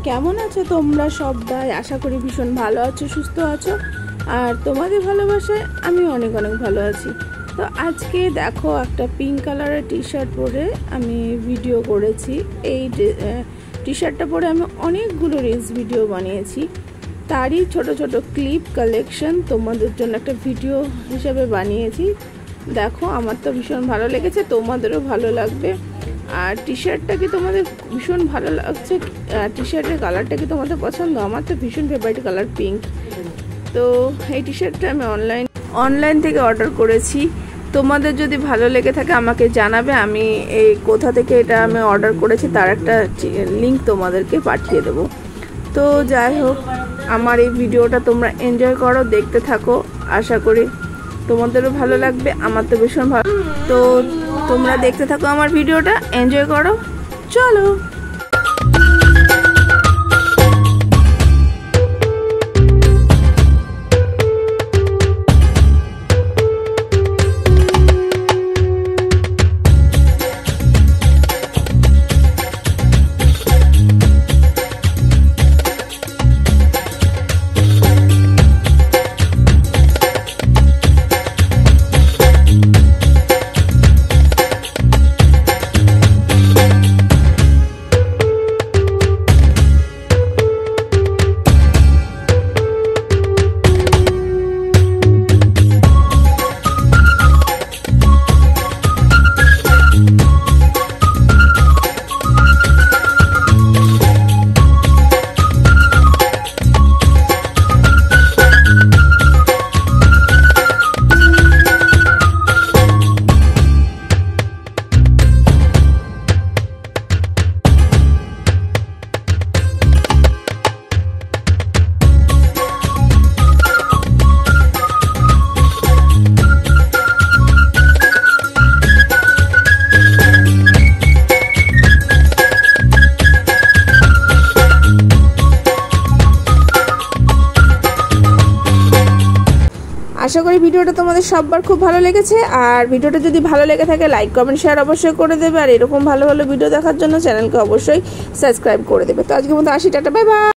কেমন আছো তোমরা সবাই? আশা করি ভীষণ ভালো আছো, সুস্থ আছো। আর তোমাদের ভালোবাসায় আমি অনেক অনেক ভালো আছি। তো আজকে দেখো একটা পিঙ্ক কালারের টি শার্ট পরে আমি ভিডিও করেছি। এই টি শার্টটা পরে আমি অনেকগুলো রিলস ভিডিও বানিয়েছি, তারই ছোট ছোট ক্লিপ কালেকশন তোমাদের জন্য একটা ভিডিও হিসেবে বানিয়েছি। দেখো আমার তো ভীষণ ভালো লেগেছে, তোমাদেরও ভালো লাগবে। আর টি শার্টটা কি তোমাদের ভীষণ ভালো লাগছে? টি শার্টের কালারটা কি তোমাদের পছন্দ? আমার তো ভীষণ ফেভারিট কালার পিঙ্ক। তো এই টি শার্টটা আমি অনলাইন থেকে অর্ডার করেছি। তোমাদের যদি ভালো লেগে থাকে আমাকে জানাবে, আমি এই কোথা থেকে এটা আমি অর্ডার করেছি তার একটা লিঙ্ক তোমাদেরকে পাঠিয়ে দেবো। তো যাই হোক, আমার এই ভিডিওটা তোমরা এনজয় করো, দেখতে থাকো। আশা করি তোমাদেরও ভালো লাগবে, আমার তো ভীষণ ভালো। তো তোমরা দেখতে থাকো আমার ভিডিওটা, এনজয় করো, চলো। আশা করি ভিডিওটা তোমাদের সবার খুব ভালো লেগেছে। আর ভিডিওটা যদি ভালো লেগে থাকে লাইক কমেন্ট শেয়ার অবশ্যই করে দেবে। আর এরকম ভালো ভালো ভিডিও দেখার জন্য চ্যানেলকে অবশ্যই সাবস্ক্রাইব করে দেবে। তো আজকের মতো আসি, টাটা, বাই বাই।